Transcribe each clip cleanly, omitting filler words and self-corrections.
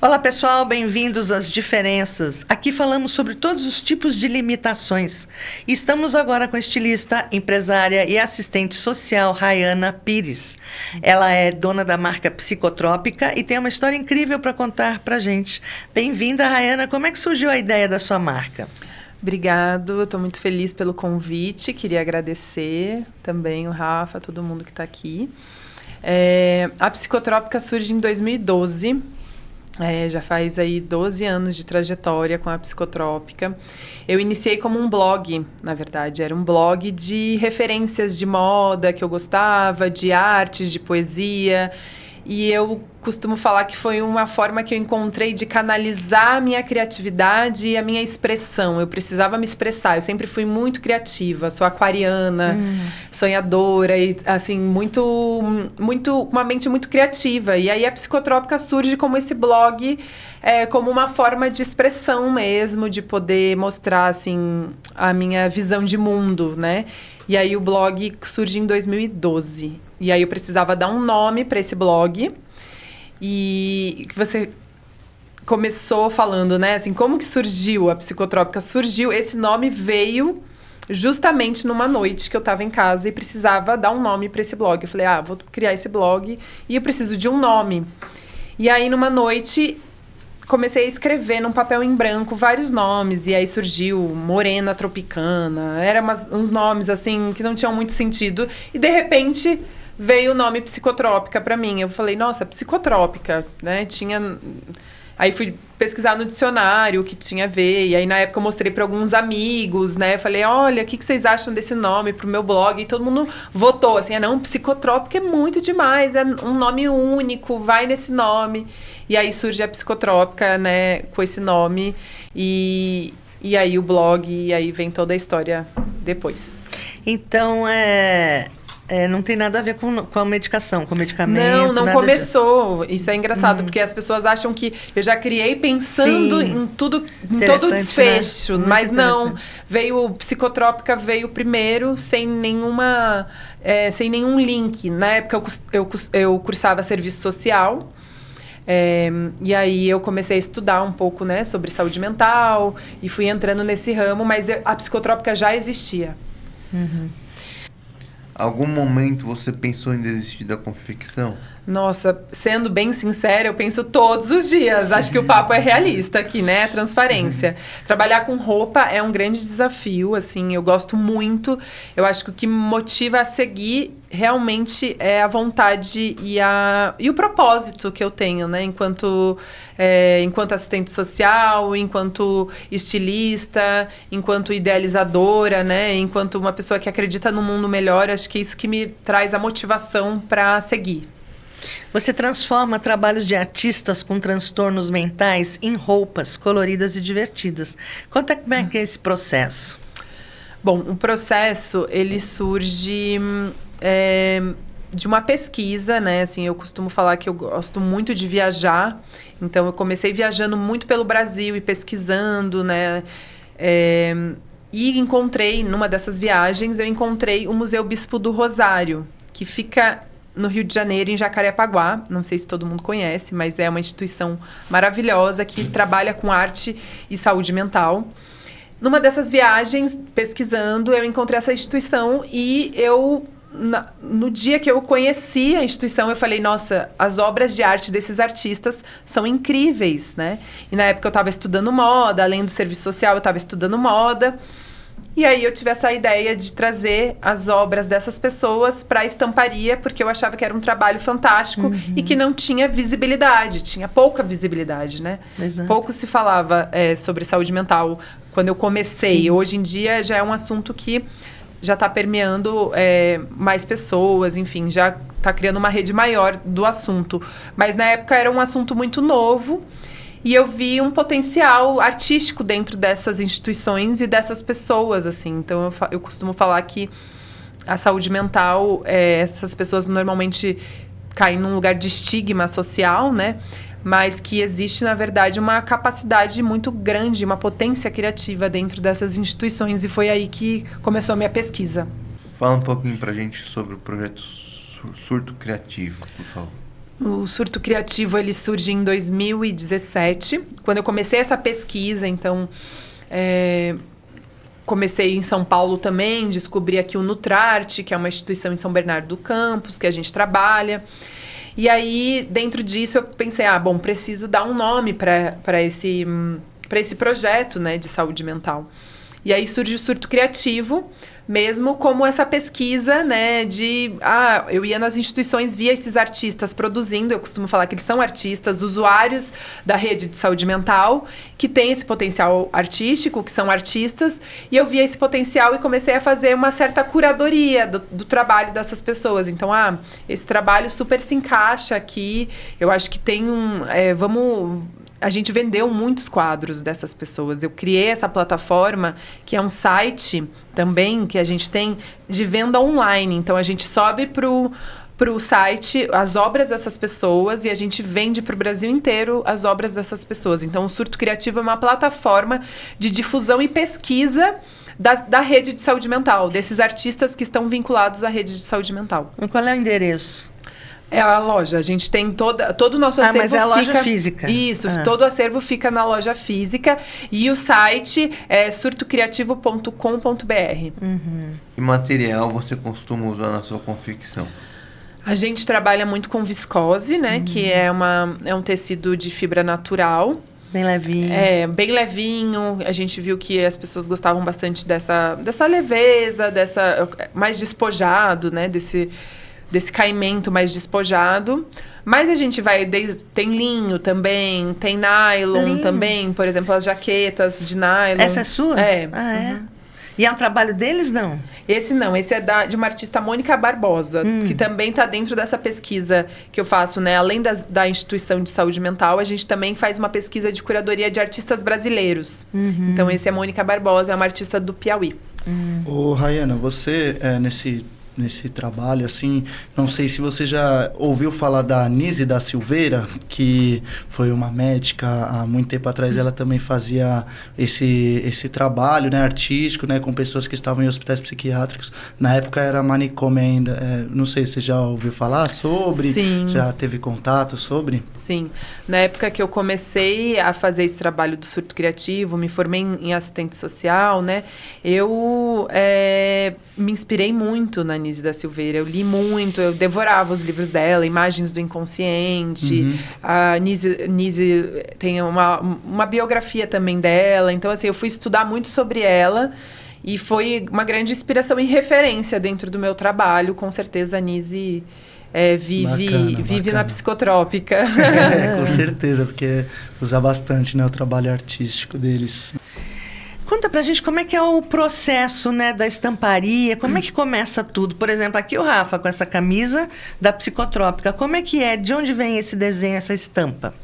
Olá pessoal, bem-vindos às Diferenças. Aqui falamos sobre todos os tipos de limitações. E estamos agora com a estilista, empresária e assistente social Rayana Pires. Ela é dona da marca Psicotrópica e tem uma história incrível para contar para gente. Bem-vinda, Rayana. Como é que surgiu a ideia da sua marca? Obrigado, estou muito feliz pelo convite. Queria agradecer também o Rafa, todo mundo que está aqui. A Psicotrópica surge em 2012. Já faz aí 12 anos de trajetória com a Psicotrópica. Eu iniciei como um blog, na verdade. Era um blog de referências de moda que eu gostava, de artes, de poesia. E eu costumo falar que foi uma forma que eu encontrei de canalizar a minha criatividade e a minha expressão. Eu precisava me expressar. Eu sempre fui muito criativa. Sou aquariana, sonhadora e, assim, uma mente muito criativa. E aí a Psicotrópica surge como esse blog, como uma forma de expressão mesmo, de poder mostrar, assim, a minha visão de mundo, né? E aí o blog surge em 2012. E aí eu precisava dar um nome para esse blog. E você começou falando, né? Assim, como que surgiu a Psicotrópica? Esse nome veio justamente numa noite que eu estava em casa e precisava dar um nome para esse blog. Eu falei, vou criar esse blog e eu preciso de um nome. E aí, numa noite, comecei a escrever num papel em branco vários nomes. E aí surgiu Morena Tropicana. Eram uns nomes, assim, que não tinham muito sentido. E, de repente, veio o nome Psicotrópica para mim. Eu falei, nossa, Psicotrópica, né? Aí fui pesquisar no dicionário o que tinha a ver. E aí, na época, eu mostrei para alguns amigos, né? Falei, olha, o que vocês acham desse nome pro meu blog? E todo mundo votou, assim, não, Psicotrópica é muito demais, é um nome único, vai nesse nome. E aí surge a Psicotrópica, né, com esse nome. E aí o blog, e aí vem toda a história depois. Então, não tem nada a ver com a medicação, com o medicamento. Não começou. Disso. Isso é engraçado, porque as pessoas acham que eu já criei pensando em tudo, em todo o desfecho. Né? Mas não. Psicotrópica veio primeiro, sem nenhum link. Na época eu cursava serviço social. E aí eu comecei a estudar um pouco, né, sobre saúde mental e fui entrando nesse ramo, mas a Psicotrópica já existia. Algum momento você pensou em desistir da confecção? Nossa, sendo bem sincera, eu penso todos os dias. Acho que o papo é realista aqui, né? Transparência. Trabalhar com roupa é um grande desafio, assim, eu gosto muito. Eu acho que o que me motiva a seguir realmente é a vontade e o propósito que eu tenho, né? Enquanto assistente social, enquanto estilista, enquanto idealizadora, né? Enquanto uma pessoa que acredita no mundo melhor, acho que é isso que me traz a motivação para seguir. Você transforma trabalhos de artistas com transtornos mentais em roupas coloridas e divertidas. Conta como é que é esse processo. Bom, o processo, ele surge de uma pesquisa, né? Assim, eu costumo falar que eu gosto muito de viajar. Então, eu comecei viajando muito pelo Brasil e pesquisando, né? E encontrei, numa dessas viagens, eu encontrei o Museu Bispo do Rosário, que fica no Rio de Janeiro, em Jacarepaguá. Não sei se todo mundo conhece, mas é uma instituição maravilhosa que trabalha com arte e saúde mental. Numa dessas viagens, pesquisando, eu encontrei essa instituição e no dia que eu conheci a instituição, eu falei, nossa, as obras de arte desses artistas são incríveis, né? E na época eu estava estudando moda, além do serviço social, eu estava estudando moda. E aí eu tive essa ideia de trazer as obras dessas pessoas para a estamparia, porque eu achava que era um trabalho fantástico e que não tinha visibilidade, tinha pouca visibilidade, né? Exato. Pouco se falava sobre saúde mental quando eu comecei. Sim. Hoje em dia já é um assunto que já está permeando mais pessoas, enfim, já está criando uma rede maior do assunto. Mas na época era um assunto muito novo. E eu vi um potencial artístico dentro dessas instituições e dessas pessoas, assim. Então, eu costumo falar que a saúde mental, essas pessoas normalmente caem num lugar de estigma social, né? Mas que existe, na verdade, uma capacidade muito grande, uma potência criativa dentro dessas instituições. E foi aí que começou a minha pesquisa. Fala um pouquinho pra gente sobre o projeto Surto Criativo, por favor. O Surto Criativo, ele surge em 2017, quando eu comecei essa pesquisa. Então, comecei em São Paulo também, descobri aqui o Nutrarte, que é uma instituição em São Bernardo do Campos, que a gente trabalha. E aí, dentro disso, eu pensei, bom, preciso dar um nome para esse projeto, né, de saúde mental. E aí surge o Surto Criativo, mesmo como essa pesquisa, né, eu ia nas instituições, via esses artistas produzindo, eu costumo falar que eles são artistas, usuários da rede de saúde mental, que tem esse potencial artístico, que são artistas, e eu via esse potencial e comecei a fazer uma certa curadoria do trabalho dessas pessoas. Então, esse trabalho super se encaixa aqui, eu acho que tem a gente vendeu muitos quadros dessas pessoas. Eu criei essa plataforma, que é um site também que a gente tem de venda online. Então, a gente sobe para o site as obras dessas pessoas e a gente vende para o Brasil inteiro as obras dessas pessoas. Então, o Surto Criativo é uma plataforma de difusão e pesquisa da rede de saúde mental, desses artistas que estão vinculados à rede de saúde mental. E qual é o endereço? É a loja. A gente tem todo o nosso acervo. Mas é a loja física. Isso, todo o acervo fica na loja física. E o site é surtocriativo.com.br. Que material você costuma usar na sua confecção? A gente trabalha muito com viscose, né? Que é um tecido de fibra natural. Bem levinho. Bem levinho. A gente viu que as pessoas gostavam bastante dessa leveza, mais despojado, né? Desse caimento mais despojado. Mas a gente tem linho também, tem nylon também, por exemplo, as jaquetas de nylon. Essa é sua? É. É? E é um trabalho deles, não? Esse não, esse é de uma artista, Mônica Barbosa, que também está dentro dessa pesquisa que eu faço, né? Além da instituição de saúde mental, a gente também faz uma pesquisa de curadoria de artistas brasileiros. Então, esse é Mônica Barbosa, é uma artista do Piauí. Ô, Rayana, você, nesse trabalho, assim, não sei se você já ouviu falar da Anise da Silveira, que foi uma médica há muito tempo atrás. Ela também fazia esse trabalho, né, artístico, né, com pessoas que estavam em hospitais psiquiátricos. Na época era manicômio ainda. Não sei se você já ouviu falar sobre? Sim. Já teve contato sobre? Sim. Na época que eu comecei a fazer esse trabalho do Surto Criativo, me formei em assistente social, né, eu me inspirei muito na Anise da Silveira. Eu li muito, eu devorava os livros dela, Imagens do Inconsciente. A Anise tem uma biografia também dela. Então, assim, eu fui estudar muito sobre ela e foi uma grande inspiração e referência dentro do meu trabalho. Com certeza, a Anise vive na psicotrópica. Com certeza, porque usa bastante, né, o trabalho artístico deles. Conta pra gente como é que é o processo, né, da estamparia, como é que começa tudo. Por exemplo, aqui o Rafa com essa camisa da Psicotrópica. Como é que é? De onde vem esse desenho, essa estampa?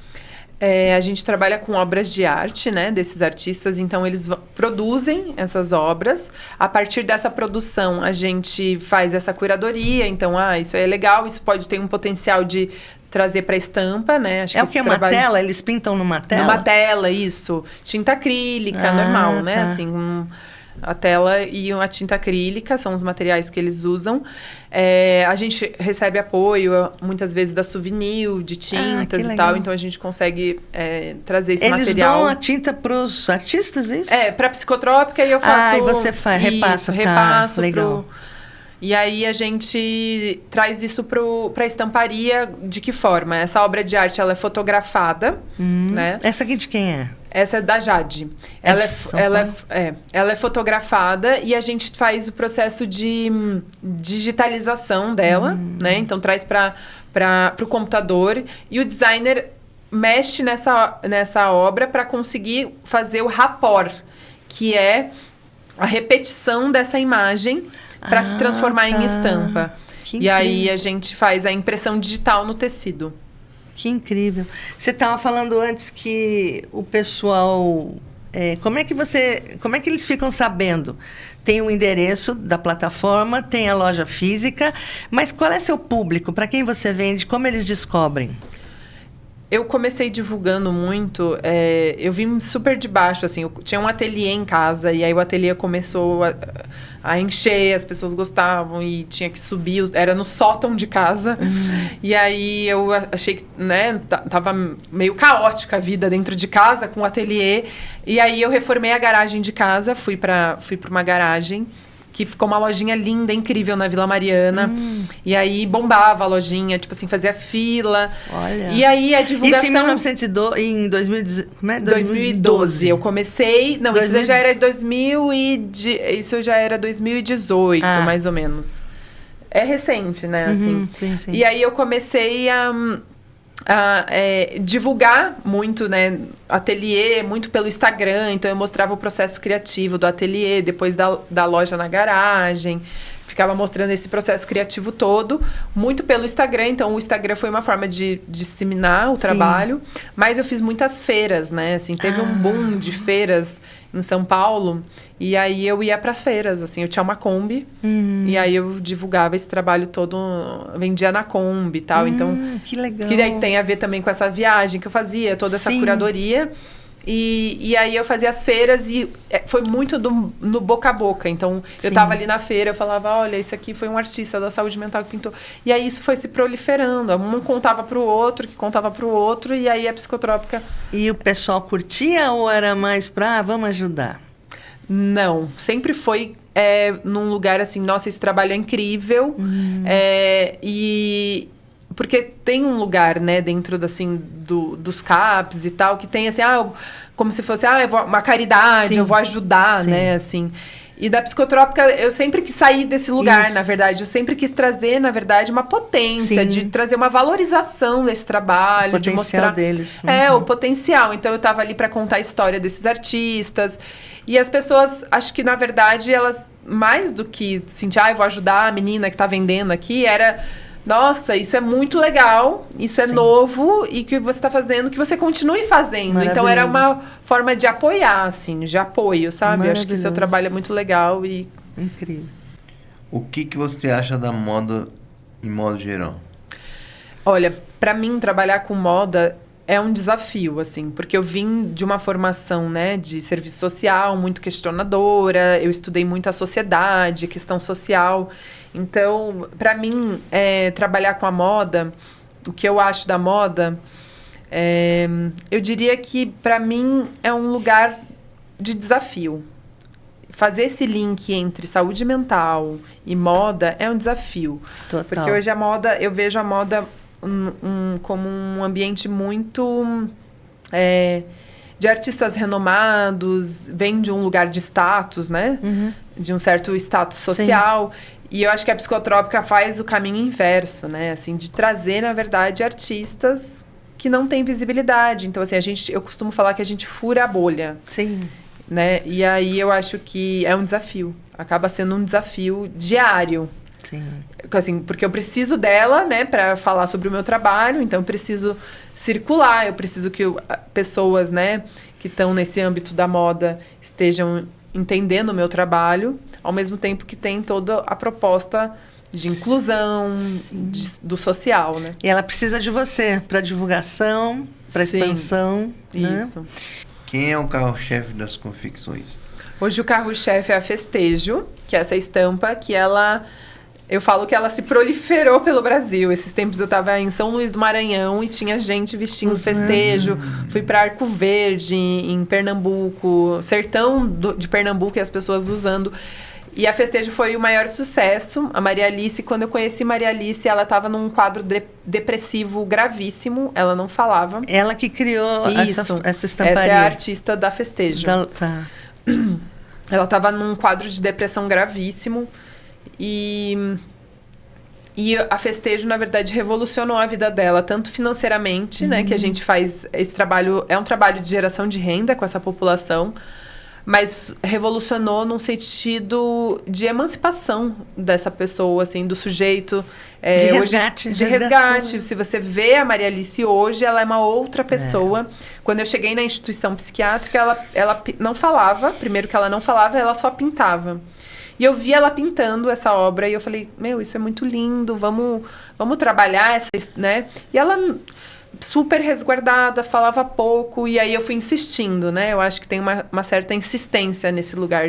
A gente trabalha com obras de arte, né, desses artistas. Então, eles produzem essas obras. A partir dessa produção, a gente faz essa curadoria. Então, isso é legal, isso pode ter um potencial de trazer para estampa, né? Acho que o que? Uma tela? Eles pintam numa tela? Numa tela, isso. Tinta acrílica, normal, né? Assim, a tela e a tinta acrílica são os materiais que eles usam. A gente recebe apoio, muitas vezes, da Souvenir, de tintas e tal. Então, a gente consegue trazer esse material. Eles dão a tinta para os artistas, isso? Para Psicotrópica, e eu faço... e você repassa. Repasso legal. E aí a gente traz isso para a estamparia. De que forma? Essa obra de arte, ela é fotografada, né? Essa aqui de quem é? Essa é da Jade. Ela é fotografada e a gente faz o processo de digitalização dela, né? Então traz para o computador e o designer mexe nessa obra para conseguir fazer o rapport, que é a repetição dessa imagem para se transformar em estampa. E aí a gente faz a impressão digital no tecido. Que incrível. Você estava falando antes que o pessoal... como é que eles ficam sabendo? Tem o endereço da plataforma, tem a loja física, mas qual é seu público? Para quem você vende? Como eles descobrem? Eu comecei divulgando muito, eu vim super de baixo, assim, eu tinha um ateliê em casa, e aí o ateliê começou a encher, as pessoas gostavam e tinha que subir, era no sótão de casa. E aí eu achei que, né, tava meio caótica a vida dentro de casa com o ateliê. E aí eu reformei a garagem de casa, fui para uma garagem que ficou uma lojinha linda, incrível na Vila Mariana. E aí bombava a lojinha, tipo assim, fazia fila. Olha. E aí a divulgação... Isso em 1902, em 2012. Eu comecei... Não, isso já era isso já era 2018, mais ou menos. É recente, né? Assim. Sim. E aí eu comecei a divulgar muito, né, ateliê, muito pelo Instagram. Então eu mostrava o processo criativo do ateliê, depois da loja na garagem. Ficava mostrando esse processo criativo todo, muito pelo Instagram. Então, o Instagram foi uma forma de disseminar o trabalho. Mas eu fiz muitas feiras, né? Assim, teve um boom de feiras em São Paulo. E aí, eu ia para as feiras, assim. Eu tinha uma Kombi. E aí, eu divulgava esse trabalho todo. Vendia na Kombi e tal. Então, que legal. Que daí tem a ver também com essa viagem que eu fazia. Toda essa curadoria. E aí eu fazia as feiras e foi muito no boca a boca. Então, eu estava ali na feira, eu falava, olha, esse aqui foi um artista da saúde mental que pintou. E aí isso foi se proliferando. Um contava para o outro, que contava para o outro, e aí a psicotrópica... E o pessoal curtia ou era mais para, vamos ajudar? Não, sempre foi num lugar assim, nossa, esse trabalho é incrível. Porque tem um lugar, né, dentro assim, dos CAPs e tal, que tem assim, como se fosse uma caridade, eu vou ajudar, né, assim. E da psicotrópica, eu sempre quis sair desse lugar, na verdade. Eu sempre quis trazer, na verdade, uma potência, de trazer uma valorização desse trabalho, o potencial de mostrar deles. o potencial. Então, eu estava ali para contar a história desses artistas. E as pessoas, acho que, na verdade, elas, mais do que sentir, eu vou ajudar a menina que está vendendo aqui, era... Nossa, isso é muito legal, isso é novo e que você está fazendo, que você continue fazendo. Então, era uma forma de apoiar, assim, de apoio, sabe? Eu acho que o seu trabalho é muito legal e... Incrível. O que você acha da moda em modo geral? Olha, para mim, trabalhar com moda é um desafio, assim, porque eu vim de uma formação, né, de serviço social, muito questionadora, eu estudei muito a sociedade, a questão social. Então, para mim, trabalhar com a moda, o que eu acho da moda, eu diria que, para mim, é um lugar de desafio. Fazer esse link entre saúde mental e moda é um desafio. Total. Porque hoje eu vejo a moda como um ambiente muito... de artistas renomados, vem de um lugar de status, né? De um certo status social. E eu acho que a psicotrópica faz o caminho inverso, né? Assim, de trazer, na verdade, artistas que não têm visibilidade. Então, assim, eu costumo falar que a gente fura a bolha. Sim. Né? E aí eu acho que é um desafio. Acaba sendo um desafio diário. Sim. Assim, porque eu preciso dela, né, para falar sobre o meu trabalho, então eu preciso circular, eu preciso que pessoas, né, que estão nesse âmbito da moda estejam entendendo o meu trabalho, ao mesmo tempo que tem toda a proposta de inclusão, do social, né? E ela precisa de você para divulgação, para expansão. Isso. Né? Quem é o carro-chefe das confecções? Hoje o carro-chefe é a Festejo, que é essa estampa que ela... Eu falo que ela se proliferou pelo Brasil. Esses tempos eu estava em São Luís do Maranhão e tinha gente vestindo Festejo. Fui para Arco Verde, em Pernambuco, sertão de Pernambuco, e as pessoas usando. E a Festejo foi o maior sucesso. A Maria Alice, quando eu conheci Maria Alice, ela estava num quadro depressivo gravíssimo. Ela não falava. Ela que criou essa estamparia. Essa é a artista da Festejo. Tá. Ela estava num quadro de depressão gravíssimo. E a Festejo, na verdade, revolucionou a vida dela, tanto financeiramente, né? Que a gente faz esse trabalho... É um trabalho de geração de renda com essa população, mas revolucionou num sentido de emancipação dessa pessoa, assim, do sujeito. De resgate. De resgate. Se você vê a Maria Alice hoje, ela é uma outra pessoa. Quando eu cheguei na instituição psiquiátrica, ela não falava. Primeiro que ela não falava, ela só pintava. E eu vi ela pintando essa obra e eu falei, isso é muito lindo, vamos trabalhar essa, né? E ela super resguardada, falava pouco, e aí eu fui insistindo, né? Eu acho que tem uma certa insistência nesse lugar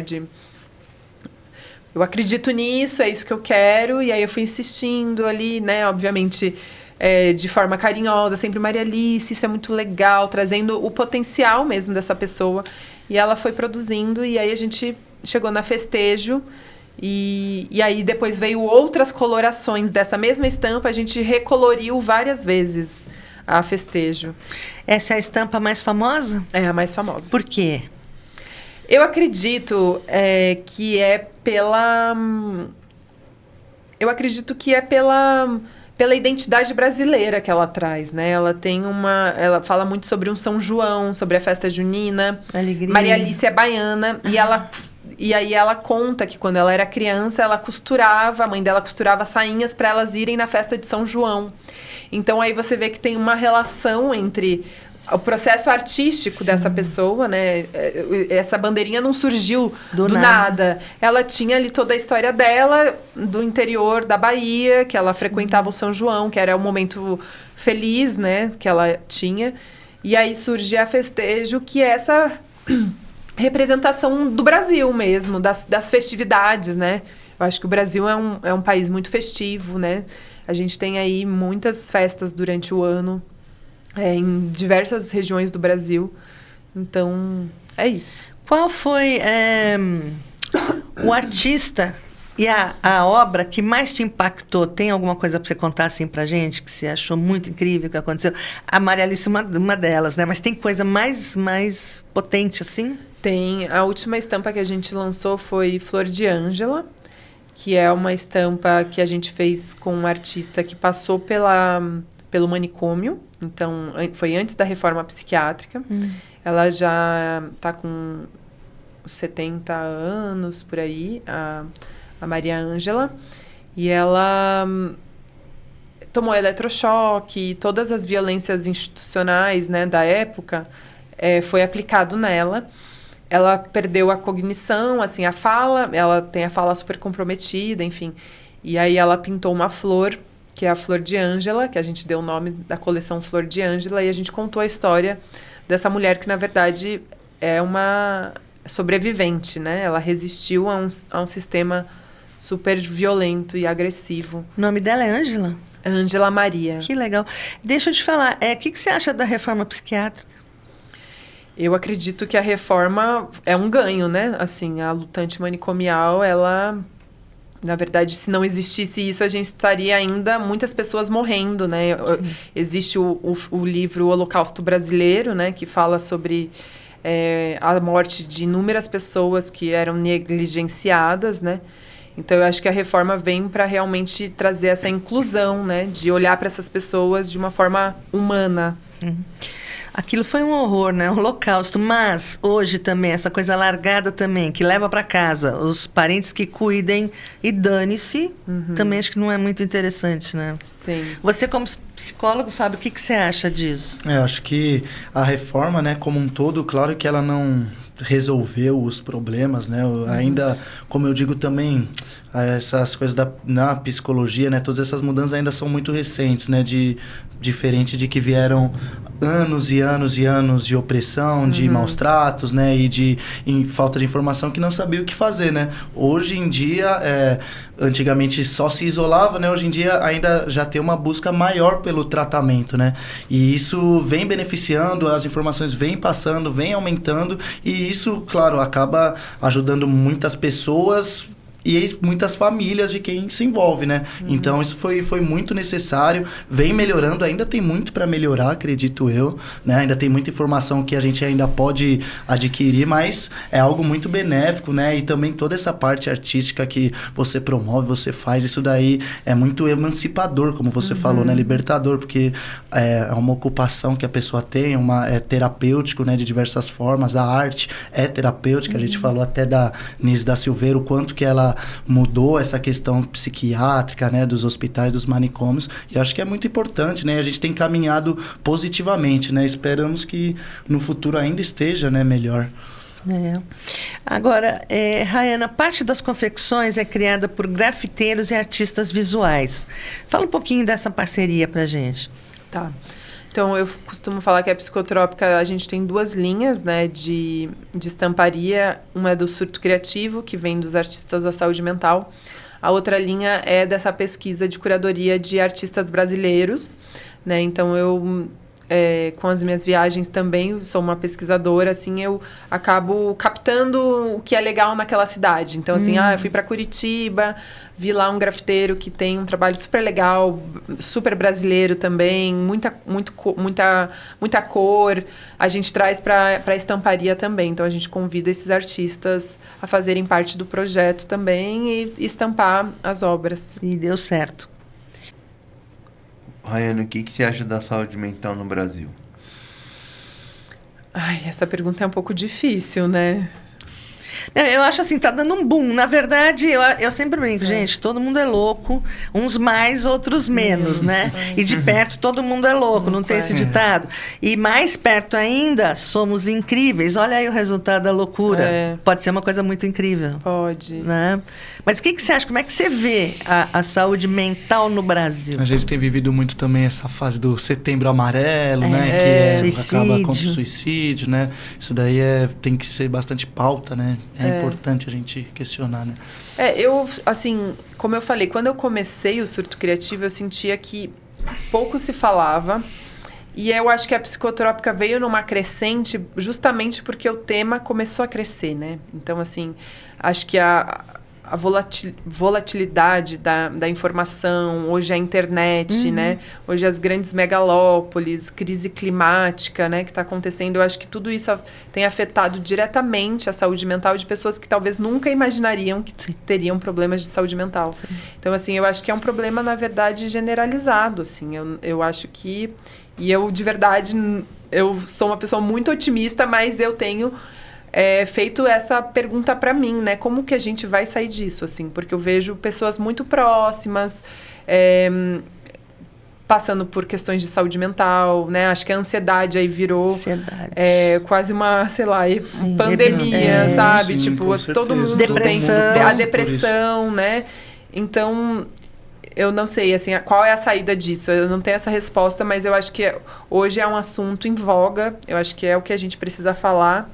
eu acredito nisso, é isso que eu quero. E aí eu fui insistindo ali, né? Obviamente, de forma carinhosa, sempre Maria Alice, isso é muito legal, trazendo o potencial mesmo dessa pessoa. E ela foi produzindo, e aí a gente chegou na Festejo. E aí depois veio outras colorações dessa mesma estampa, a gente recoloriu várias vezes a Festejo. Essa é a estampa mais famosa? É a mais famosa. Por quê? Eu acredito que é pela... Eu acredito que é pela identidade brasileira que ela traz, né? Ela fala muito sobre um São João, sobre a festa junina. Alegria. Maria Alice é baiana, e aí ela conta que quando ela era criança, a mãe dela costurava sainhas para elas irem na festa de São João. Então aí você vê que tem uma relação entre o processo artístico dessa pessoa, né? Essa bandeirinha não surgiu do nada. Ela tinha ali toda a história dela, do interior da Bahia, que ela frequentava o São João, que era um momento feliz, né? Que ela tinha. E aí surge a Festejo, que é essa representação do Brasil mesmo, das festividades, né? Eu acho que o Brasil é um país muito festivo, né? A gente tem aí muitas festas durante o ano, em diversas regiões do Brasil. Então, é isso. Qual foi o artista e a obra que mais te impactou? Tem alguma coisa para você contar assim pra gente, que você achou muito incrível que aconteceu? A Maria Alice é uma delas, né? Mas tem coisa mais potente assim? Tem. A última estampa que a gente lançou foi Flor de Ângela, que é uma estampa que a gente fez com um artista que passou pelo manicômio. Então, foi antes da reforma psiquiátrica. Ela já está com 70 anos, por aí, a Maria Ângela. E ela tomou eletrochoque, todas as violências institucionais, né, da época, foi aplicado nela. Ela perdeu a cognição, assim, a fala, ela tem a fala super comprometida, enfim. E aí ela pintou uma flor, que é a Flor de Ângela, que a gente deu o nome da coleção Flor de Ângela, e a gente contou a história dessa mulher que, na verdade, é uma sobrevivente, né? Ela resistiu a um sistema super violento e agressivo. O nome dela é Ângela? Ângela Maria. Que legal. Deixa eu te falar, o que você acha da reforma psiquiátrica? Eu acredito que a reforma é um ganho, né? Assim, a luta antimanicomial, ela... Na verdade, se não existisse isso, a gente estaria ainda muitas pessoas morrendo, né? Sim. Existe o livro Holocausto Brasileiro, né? Que fala sobre a morte de inúmeras pessoas que eram negligenciadas, né? Então, eu acho que a reforma vem para realmente trazer essa inclusão, né? De olhar para essas pessoas de uma forma humana. Aquilo foi um horror, né? Um holocausto. Mas hoje também, essa coisa largada também, que leva para casa os parentes que cuidem e dane-se, também acho que não é muito interessante, né? Sim. Você, como psicólogo, Fábio, o que você acha disso? Acho que a reforma, né, como um todo, claro que ela não resolveu os problemas, né? Ainda, como eu digo também, essas coisas na psicologia, né? Todas essas mudanças ainda são muito recentes, né? Diferente de que vieram anos e anos e anos de opressão, de maus tratos, né? E de falta de informação, que não sabia o que fazer, né? Hoje em dia, antigamente só se isolava, né? Hoje em dia ainda já tem uma busca maior pelo tratamento, né? E isso vem beneficiando, as informações vêm passando, vem aumentando, e isso, claro, acaba ajudando muitas pessoas e muitas famílias de quem se envolve, né? Então, isso foi muito necessário, vem melhorando, ainda tem muito para melhorar, acredito eu, né? Ainda tem muita informação que a gente ainda pode adquirir, mas é algo muito benéfico, né? E também toda essa parte artística que você promove, você faz, isso daí é muito emancipador, como você falou, né? Libertador, porque é uma ocupação que a pessoa tem, é terapêutico, né? De diversas formas, a arte é terapêutica, a gente falou até da Nise da Silveira, o quanto que ela mudou essa questão psiquiátrica, né, dos hospitais, dos manicômios, e eu acho que é muito importante, né, a gente tem caminhado positivamente, né, esperamos que no futuro ainda esteja, né, melhor. Agora, Rayana, parte das confecções é criada por grafiteiros e artistas visuais. Fala um pouquinho dessa parceria pra gente. Tá. Então, eu costumo falar que a psicotrópica, a gente tem 2 linhas, né, de estamparia. Uma é do surto criativo, que vem dos artistas da saúde mental. A outra linha é dessa pesquisa de curadoria de artistas brasileiros, né? Então, eu, com as minhas viagens também, sou uma pesquisadora, assim, eu acabo captando o que é legal naquela cidade. Então, assim, eu fui para Curitiba, vi lá um grafiteiro que tem um trabalho super legal, super brasileiro também, muita cor. A gente traz para a estamparia também. Então, a gente convida esses artistas a fazerem parte do projeto também e estampar as obras. E deu certo. Rayana, o que você acha da saúde mental no Brasil? Ai, essa pergunta é um pouco difícil, né? Eu acho assim, tá dando um boom. Na verdade, eu sempre brinco, gente, todo mundo é louco, uns mais, outros menos, né? E de perto todo mundo é louco, não tem esse ditado. E mais perto ainda, somos incríveis. Olha aí o resultado da loucura. Pode ser uma coisa muito incrível. Pode. Né? Mas o que você acha? Como é que você vê a saúde mental no Brasil? A gente tem vivido muito também essa fase do setembro amarelo, né? Que acaba contra o suicídio, né? Isso daí tem que ser bastante pauta, né? É importante a gente questionar, né? Eu, assim, como eu falei, quando eu comecei o surto criativo, eu sentia que pouco se falava. E eu acho que a psicotrópica veio numa crescente justamente porque o tema começou a crescer, né? Então, assim, acho que a volatilidade da informação, hoje a internet, né? Hoje as grandes megalópolis, crise climática, né? Que está acontecendo. Eu acho que tudo isso tem afetado diretamente a saúde mental de pessoas que talvez nunca imaginariam que teriam problemas de saúde mental. Sim. Então, assim, eu acho que é um problema, na verdade, generalizado, assim. Eu acho que... E eu, de verdade, eu sou uma pessoa muito otimista, mas eu tenho... feito essa pergunta para mim, né? Como que a gente vai sair disso, assim? Porque eu vejo pessoas muito próximas passando por questões de saúde mental, né? Acho que a ansiedade aí virou quase uma, sei lá, pandemia, sabe? Sim, tipo, todo mundo tem a depressão, né? Então, eu não sei, assim, qual é a saída disso? Eu não tenho essa resposta, mas eu acho que hoje é um assunto em voga. Eu acho que é o que a gente precisa falar.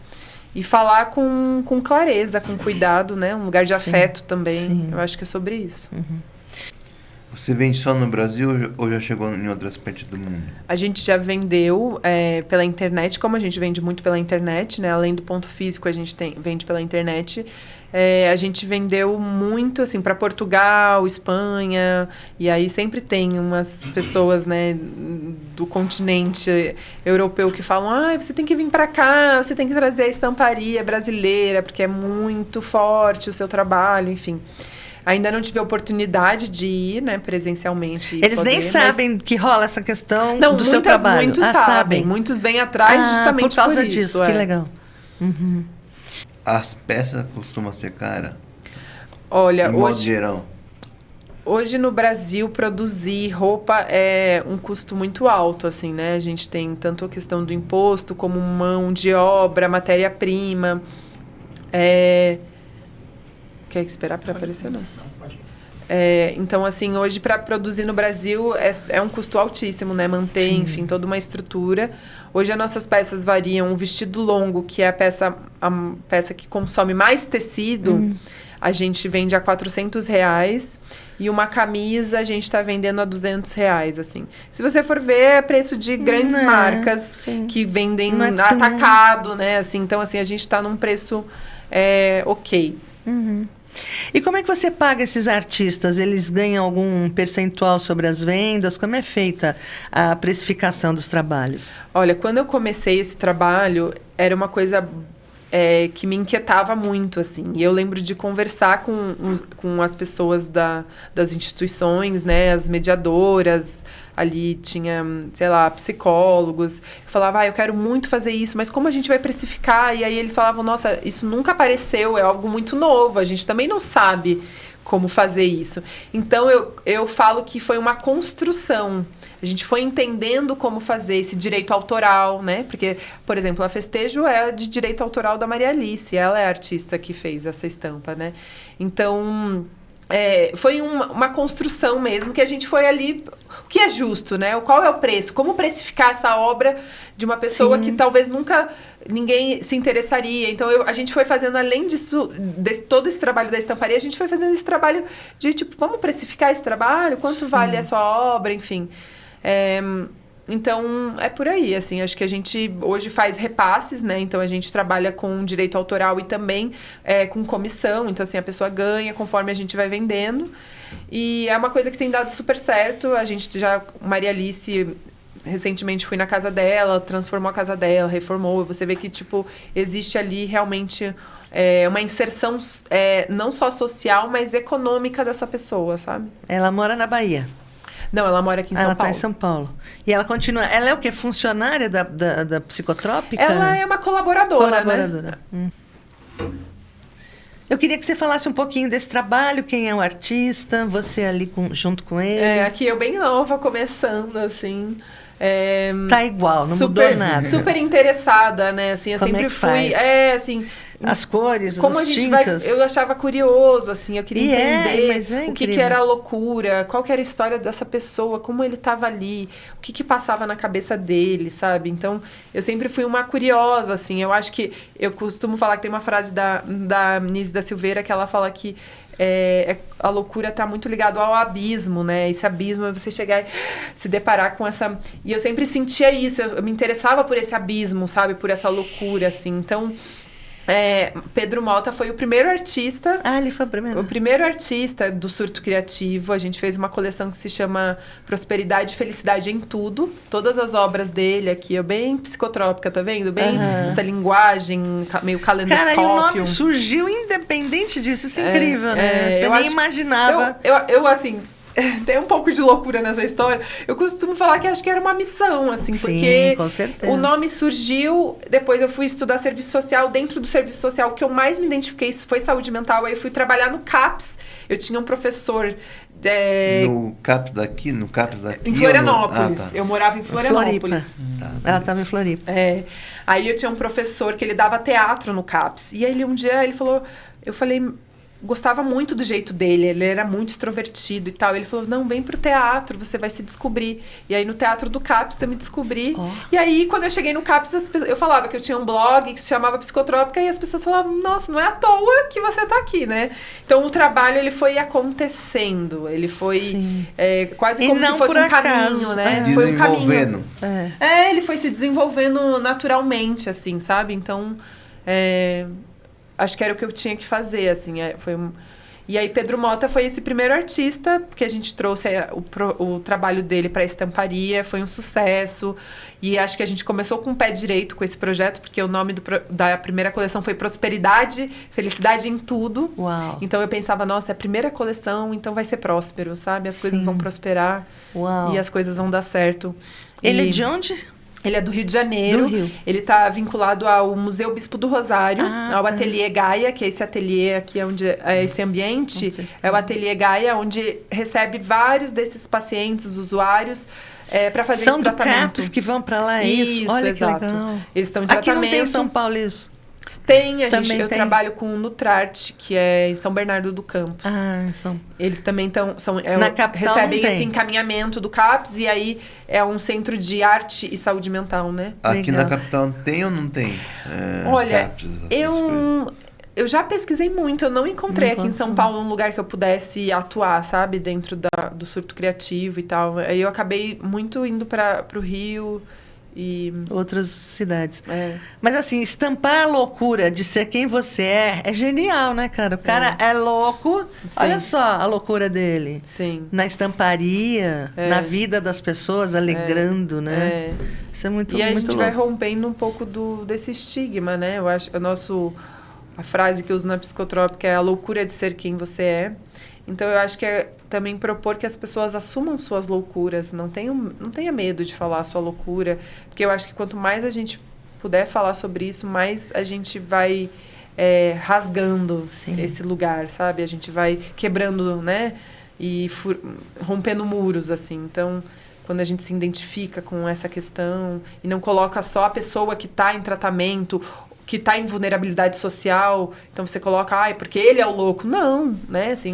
E falar com clareza, com cuidado, né? Um lugar de afeto também. Sim. Eu acho que é sobre isso. Você vende só no Brasil ou já chegou em outras partes do mundo? A gente já vendeu pela internet, como a gente vende muito pela internet, né? Além do ponto físico, a gente vende pela internet. A gente vendeu muito, assim, para Portugal, Espanha, e aí sempre tem umas pessoas, né, do continente europeu que falam, você tem que vir para cá, você tem que trazer a estamparia brasileira, porque é muito forte o seu trabalho, enfim. Ainda não tive a oportunidade de ir, né, presencialmente. Eles nem sabem que rola essa questão do seu trabalho. Muitos sabem. Muitos vêm atrás justamente por causa isso. Disso. Que legal. As peças costumam ser caras? Olha, de modo geral. Hoje no Brasil, produzir roupa é um custo muito alto, assim, né? A gente tem tanto a questão do imposto, como mão de obra, matéria-prima. Quer esperar para aparecer? Não. Então, assim, hoje para produzir no Brasil é um custo altíssimo, né? Manter, enfim, toda uma estrutura. Hoje as nossas peças variam. O vestido longo, que é a peça que consome mais tecido, a gente vende a R$400. E uma camisa a gente está vendendo a R$200, assim. Se você for ver, é preço de grandes marcas que vendem atacado, né? Assim, então, assim, a gente está num preço ok. E como é que você paga esses artistas? Eles ganham algum percentual sobre as vendas? Como é feita a precificação dos trabalhos? Olha, quando eu comecei esse trabalho, era uma coisa que me inquietava muito, assim. E eu lembro de conversar com as pessoas das instituições, né? As mediadoras, ali tinha, sei lá, psicólogos. Eu falava, eu quero muito fazer isso, mas como a gente vai precificar? E aí eles falavam, nossa, isso nunca apareceu, é algo muito novo, a gente também não sabe como fazer isso. Então, eu falo que foi uma construção. A gente foi entendendo como fazer esse direito autoral, né? Porque, por exemplo, a Festejo é de direito autoral da Maria Alice. Ela é a artista que fez essa estampa, né? Então, foi uma construção mesmo, que a gente foi ali... O que é justo, né? Qual é o preço? Como precificar essa obra de uma pessoa que talvez nunca ninguém se interessaria? Então, a gente foi fazendo, além disso, todo esse trabalho da estamparia, a gente foi fazendo esse trabalho de, tipo, vamos precificar esse trabalho? Quanto vale a sua obra? Enfim. Então, é por aí, assim, acho que a gente hoje faz repasses, né? Então, a gente trabalha com direito autoral e também com comissão. Então, assim, a pessoa ganha conforme a gente vai vendendo. E é uma coisa que tem dado super certo. A gente já... Maria Alice, recentemente fui na casa dela, transformou a casa dela, reformou. Você vê que, tipo, existe ali realmente uma inserção não só social, mas econômica dessa pessoa, sabe? Ela mora na Bahia. Não, ela mora aqui em São Paulo. Ela está em São Paulo. E ela continua... Ela é o quê? Funcionária da Psicotrópica? Ela é uma colaboradora, né? Eu queria que você falasse um pouquinho desse trabalho, quem é o artista, você ali junto com ele. Aqui eu bem nova, começando, assim... Tá igual, não mudou nada. Super interessada, né? Assim, eu Como sempre é que faz? assim... As cores, como as a gente tintas. eu achava curioso, assim, eu queria entender mas o que era a loucura, qual que era a história dessa pessoa, como ele estava ali, o que passava na cabeça dele, sabe? Então, eu sempre fui uma curiosa, assim. Eu acho que... Eu costumo falar que tem uma frase da Nise da Silveira que ela fala que a loucura está muito ligada ao abismo, né? Esse abismo é você chegar e se deparar com essa... E eu sempre sentia isso, eu me interessava por esse abismo, sabe? Por essa loucura, assim. Então... Pedro Mota foi o primeiro artista... ele foi o primeiro. O primeiro artista do Surto Criativo. A gente fez uma coleção que se chama Prosperidade e Felicidade em Tudo. Todas as obras dele aqui, bem psicotrópica, tá vendo? Bem essa linguagem, meio calendoscópio. Cara, e o nome surgiu independente disso. Isso é incrível, né? Você nem imaginava. Eu, assim... Tem um pouco de loucura nessa história. Eu costumo falar que acho que era uma missão, assim, porque com certeza. O nome surgiu, depois eu fui estudar serviço social. Dentro do serviço social, o que eu mais me identifiquei foi saúde mental. Aí eu fui trabalhar no CAPS. Eu tinha um professor... No CAPS daqui? Em Florianópolis. Eu morava em Florianópolis. Ela estava em Floripa. Aí eu tinha um professor que ele dava teatro no CAPS. E aí um dia ele falou... Eu falei... Gostava muito do jeito dele, ele era muito extrovertido e tal. Ele falou, não, vem pro teatro, você vai se descobrir. E aí, no Teatro do CAPS, eu me descobri. E aí, quando eu cheguei no CAPS, eu falava que eu tinha um blog que se chamava Psicotrópica e as pessoas falavam, nossa, não é à toa que você tá aqui, né? Então, o trabalho, ele foi acontecendo. Ele foi quase como se fosse um caminho, né? Foi um caminho. Ele foi se desenvolvendo naturalmente, assim, sabe? Então, acho que era o que eu tinha que fazer, assim. E aí, Pedro Mota foi esse primeiro artista, porque a gente trouxe o trabalho dele para a estamparia, foi um sucesso. E acho que a gente começou com o pé direito com esse projeto, porque o nome da primeira coleção foi Prosperidade, Felicidade em Tudo. Uau. Então, eu pensava, nossa, é a primeira coleção, então vai ser próspero, sabe? As coisas vão prosperar. Uau. E as coisas vão dar certo. Ele é de onde? Ele é do Rio de Janeiro. Ele está vinculado ao Museu Bispo do Rosário, ao Ateliê Gaia, que é esse ateliê aqui, onde é esse ambiente. É o Ateliê Gaia, onde recebe vários desses pacientes, usuários, para fazer esse tratamento. São do CAPS que vão para lá, isso. Olha Exato. Que legal. Eles estão em tratamento. Aqui não tem em São Paulo isso? Tem, eu trabalho com o Nutrarte, que é em São Bernardo do Campos. Eles também recebem esse encaminhamento do CAPS, e aí é um centro de arte e saúde mental, né? Aqui na capital tem ou não tem? Olha, CAPS, eu já pesquisei muito, eu não encontrei aqui em São Paulo um lugar que eu pudesse atuar, sabe? Dentro do surto criativo e tal. Aí eu acabei muito indo para o Rio... E outras cidades. Mas assim, estampar a loucura de ser quem você é genial, né, cara? O cara é louco. Sim. Olha só a loucura dele. Sim. Na estamparia, na vida das pessoas, alegrando, né? Isso é muito, muito louco. E a gente vai rompendo um pouco desse estigma, né? Eu acho a frase que eu uso na psicotrópica é a loucura de ser quem você é. Então, eu acho que é também propor que as pessoas assumam suas loucuras. Não tenha medo de falar a sua loucura. Porque eu acho que quanto mais a gente puder falar sobre isso, mais a gente vai rasgando esse lugar, sabe? A gente vai quebrando, né? E rompendo muros, assim. Então, quando a gente se identifica com essa questão e não coloca só a pessoa que está em tratamento, que está em vulnerabilidade social, então você coloca, porque ele é o louco. Não, né? Assim,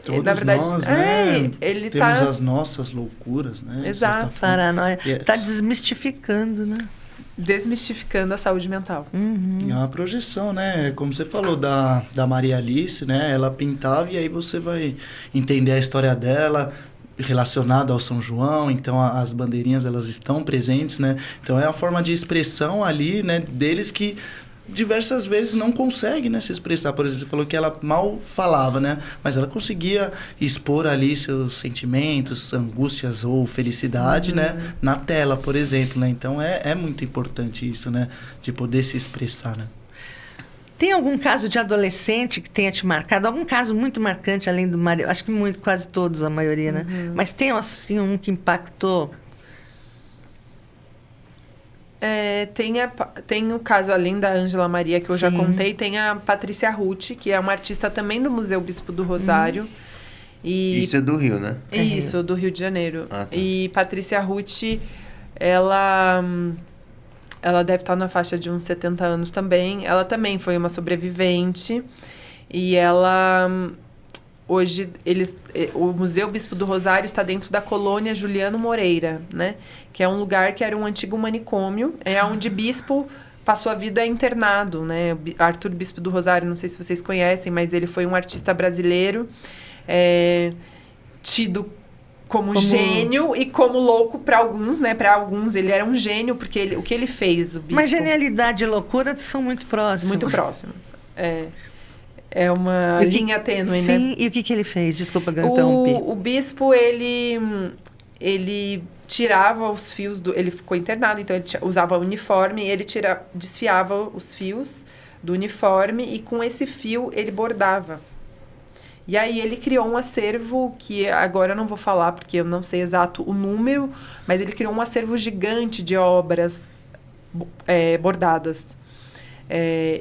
Todos na verdade, nós, né? ele temos tá... as nossas loucuras, né? de Exato. certa forma. Paranoia. E é- Tá desmistificando, né? desmistificando a saúde mental. E é uma projeção, né? Como você falou da Maria Alice, né? Ela pintava e aí você vai entender a história dela relacionada ao São João. Então, as bandeirinhas, elas estão presentes, né? Então, é uma forma de expressão ali, né? Deles que diversas vezes não consegue, né, se expressar. Por exemplo, você falou que ela mal falava, né? Mas ela conseguia expor ali seus sentimentos, angústias ou felicidade, né? Na tela, por exemplo, né? Então é muito importante isso, né? De poder se expressar, né? Tem algum caso de adolescente que tenha te marcado? Algum caso muito marcante, além do Maria? Acho que muito, quase todos, a maioria, né? Mas tem, assim, um que impactou? Tem o caso, além da Ângela Maria, que eu já Sim. contei, tem a Patrícia Ruth, que é uma artista também do Museu Bispo do Rosário. E Isso é do Rio, né? Isso, do Rio de Janeiro. Ah, tá. E Patrícia Ruth, ela deve estar na faixa de uns 70 anos também. Ela também foi uma sobrevivente. E ela... Hoje, o Museu Bispo do Rosário está dentro da colônia Juliano Moreira, né? Que é um lugar que era um antigo manicômio, onde bispo passou a vida internado, né? Arthur Bispo do Rosário, não sei se vocês conhecem, mas ele foi um artista brasileiro, tido como gênio e como louco para alguns, né? Para alguns ele era um gênio, porque o que ele fez, o bispo... Mas genialidade e loucura são muito próximos. Muito próximos. É uma linha tênue, né? Sim, e o que ele fez? Desculpa, eu interrompi. O bispo, ele tirava os fios ele ficou internado, então ele usava uniforme, ele desfiava os fios do uniforme e com esse fio ele bordava. E aí ele criou um acervo que agora eu não vou falar porque eu não sei exato o número, mas ele criou um acervo gigante de obras bordadas.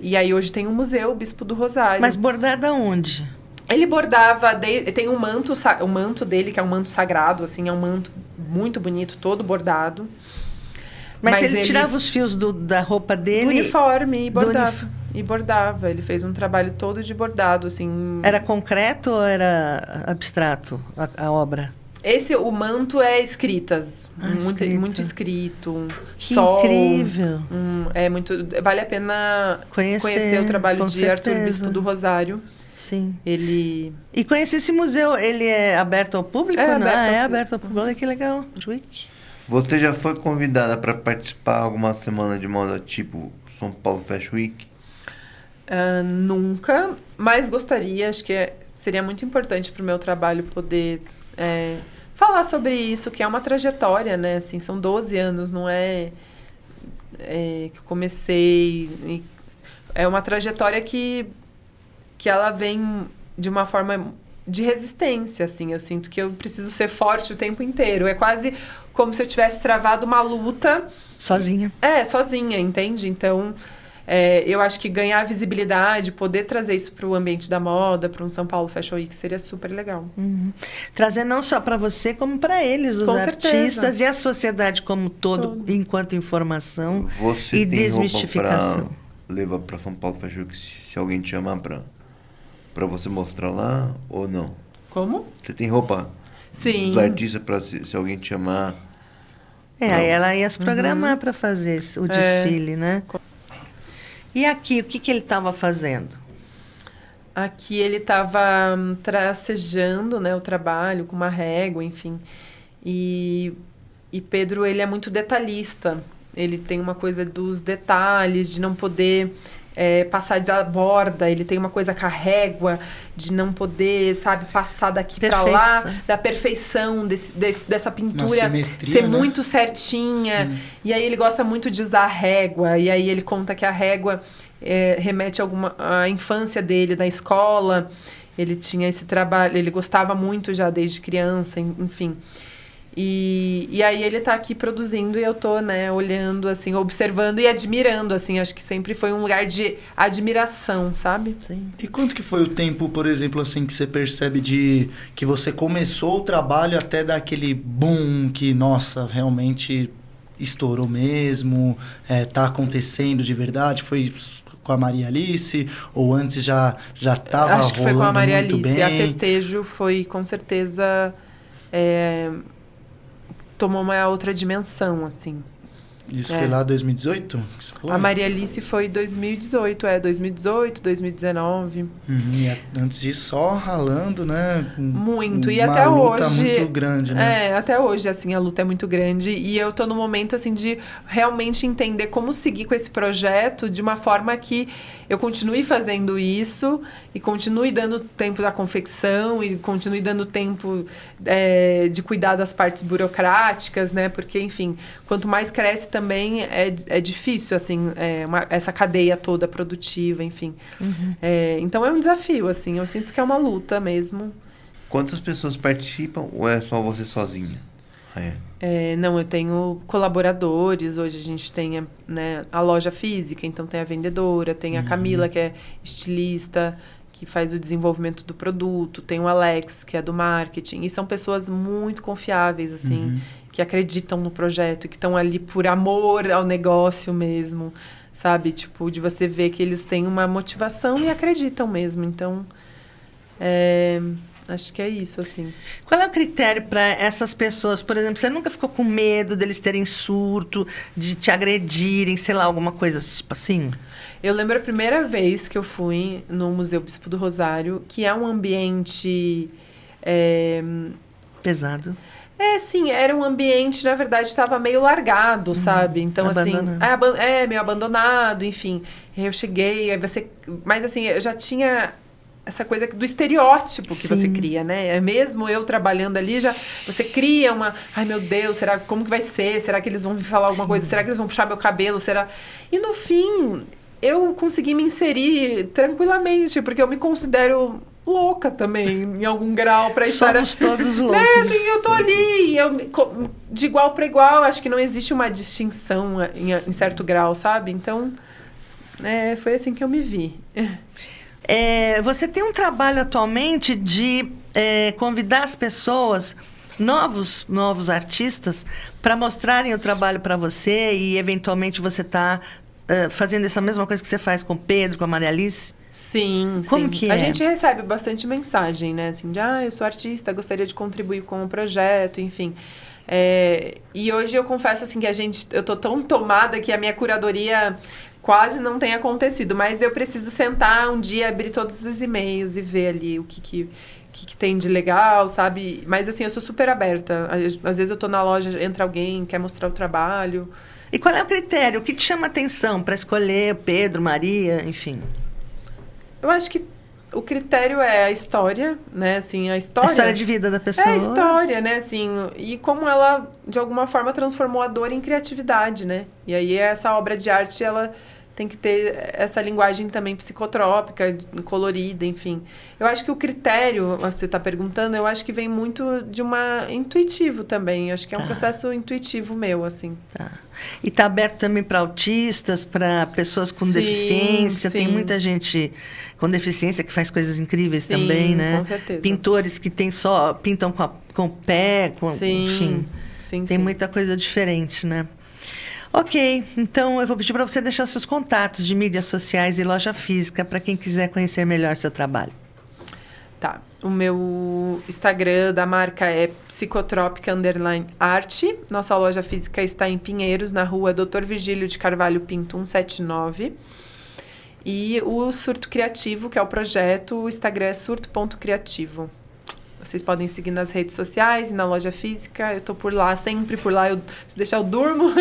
E aí hoje tem um museu, Bispo do Rosário. Mas bordada onde? Ele bordava, tem um manto, o manto dele, que é um manto sagrado, assim, é um manto muito bonito, todo bordado. Mas ele tirava os fios da roupa dele? Do uniforme e bordava. Ele fez um trabalho todo de bordado, assim. Era concreto ou era abstrato a obra? O manto é escritas. Escrita. Muito escrito. Que sol. Incrível. Vale a pena conhecer o trabalho de Arthur Bispo do Rosário. Sim. Ele... E conhecer esse museu, ele é aberto ao público? Aberto ao público. Olha que legal. Você já foi convidada para participar alguma semana de moda tipo São Paulo Fashion Week? Nunca, mas gostaria. Acho que seria muito importante para o meu trabalho poder falar sobre isso, que é uma trajetória, né? Assim, são 12 anos, não é que eu comecei. É uma trajetória que ela vem de uma forma de resistência, assim. Eu sinto que eu preciso ser forte o tempo inteiro. É quase como se eu tivesse travado uma luta... Sozinha. Sozinha, entende? Então, eu acho que ganhar visibilidade, poder trazer isso para o ambiente da moda, para um São Paulo Fashion Week, seria super legal. Uhum. Trazer não só para você, como para eles, os artistas e a sociedade como todo, enquanto informação e desmistificação. Levar para São Paulo Fashion Week se alguém te chamar para você mostrar lá ou não? Como? Você tem roupa Sim. do artista para se alguém te chamar? Aí ela ia se programar para fazer o desfile, né? E aqui, o que ele estava fazendo? Aqui ele estava tracejando, né, o trabalho com uma régua, enfim. E Pedro, ele é muito detalhista. Ele tem uma coisa dos detalhes, de não poder passar da borda. Ele tem uma coisa com a régua, de não poder, sabe, passar daqui para lá. Da perfeição dessa pintura ser muito certinha. Sim. E aí ele gosta muito de usar a régua. E aí ele conta que a régua remete à infância dele, na escola. Ele tinha esse trabalho, ele gostava muito já desde criança, enfim. E aí ele tá aqui produzindo e eu tô, né, olhando, assim, observando e admirando, assim. Acho que sempre foi um lugar de admiração, sabe? Sim. E quanto que foi o tempo, por exemplo, assim, que você percebe que você começou o trabalho até dar aquele boom que, nossa, realmente estourou mesmo? Tá acontecendo de verdade? Foi com a Maria Alice? Ou antes já estava rolando? Acho que foi com a Maria muito Alice. bem? A Festejo foi, com certeza, tomou uma outra dimensão, assim. Isso foi lá em 2018? Que você falou? A Maria Alice foi 2018, 2019. E antes disso, só ralando, né? Muito, e uma até luta hoje... muito grande, né? até hoje, assim, a luta é muito grande. E eu tô no momento, assim, de realmente entender como seguir com esse projeto de uma forma que eu continue fazendo isso e continue dando tempo da confecção e continue dando tempo de cuidar das partes burocráticas, né? Porque, enfim, quanto mais cresce também é difícil, assim, essa cadeia toda produtiva, enfim. Então é um desafio, assim, eu sinto que é uma luta mesmo. Quantas pessoas participam ou é só você sozinha? Não, eu tenho colaboradores. Hoje a gente tem, né, a loja física, então tem a vendedora, tem a Camila, que é estilista, que faz o desenvolvimento do produto, tem o Alex, que é do marketing, e são pessoas muito confiáveis, assim, que acreditam no projeto, que estão ali por amor ao negócio mesmo, sabe? Tipo, de você ver que eles têm uma motivação e acreditam mesmo. Então, acho que é isso, assim. Qual é o critério para essas pessoas? Por exemplo, você nunca ficou com medo deles terem surto, de te agredirem, sei lá, alguma coisa tipo assim? Eu lembro a primeira vez que eu fui no Museu Bispo do Rosário, que é um ambiente... Pesado. Sim, era um ambiente, na verdade, estava meio largado, sabe? Então, abandonado. assim, meio abandonado, enfim. Aí eu cheguei, aí você... Mas, assim, eu já tinha essa coisa do estereótipo que você cria, né? Mesmo eu trabalhando ali, você cria uma... Ai, meu Deus, como que vai ser? Será que eles vão me falar alguma coisa? Será que eles vão puxar meu cabelo? Será... E, no fim, eu consegui me inserir tranquilamente, porque eu me considero louca também, em algum grau, para estar... Somos todos loucos. Né? Assim, eu tô ali, de igual para igual, acho que não existe uma distinção em certo grau, sabe? Então, foi assim que eu me vi. Você tem um trabalho atualmente de convidar as pessoas, novos artistas, para mostrarem o trabalho para você e, eventualmente, você está fazendo essa mesma coisa que você faz com o Pedro, com a Maria Alice? Sim, Como que é? A gente recebe bastante mensagem, né? Assim, eu sou artista, gostaria de contribuir com o projeto, enfim. E hoje eu confesso, assim, que eu tô tão tomada que a minha curadoria quase não tem acontecido, mas eu preciso sentar um dia, abrir todos os e-mails e ver ali o que tem de legal, sabe? Mas, assim, eu sou super aberta. Às vezes eu tô na loja, entra alguém, quer mostrar o trabalho. E qual é o critério? O que te chama a atenção para escolher Pedro, Maria, enfim? Eu acho que o critério é a história, né? Assim, a história de vida da pessoa. É a história, né? Assim, e como ela, de alguma forma, transformou a dor em criatividade, né? E aí, essa obra de arte, ela tem que ter essa linguagem também psicotrópica, colorida, enfim. Eu acho que o critério, você está perguntando, eu acho que vem muito de intuitivo também. Acho que é um processo intuitivo meu, assim. Tá. E está aberto também para autistas, para pessoas com deficiência. Sim. Tem muita gente com deficiência que faz coisas incríveis Sim, também, né? Com certeza. Pintores que pintam com o pé, enfim. Tem muita coisa diferente, né? Ok, então eu vou pedir para você deixar seus contatos de mídias sociais e loja física para quem quiser conhecer melhor seu trabalho. Tá. O meu Instagram da marca é psicotrópica_arte. Nossa loja física está em Pinheiros, na rua Dr. Virgílio de Carvalho Pinto 179. E o Surto Criativo, que é o projeto, o Instagram é surto.criativo. Vocês podem seguir nas redes sociais e na loja física. Eu tô por lá, sempre por lá. Se deixar, eu durmo.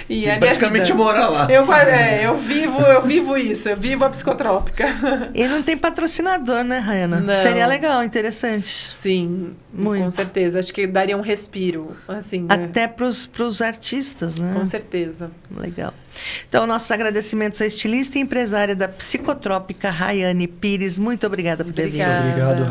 E é praticamente mora lá. Eu vivo isso. Eu vivo a psicotrópica. E não tem patrocinador, né, Rayana? Não. Seria legal, interessante. Sim, muito. Com certeza. Acho que daria um respiro, assim. Até pros artistas, né? Com certeza. Legal. Então, nossos agradecimentos à estilista e empresária da psicotrópica, Rayane Pires. Muito obrigada por ter vindo. Obrigado.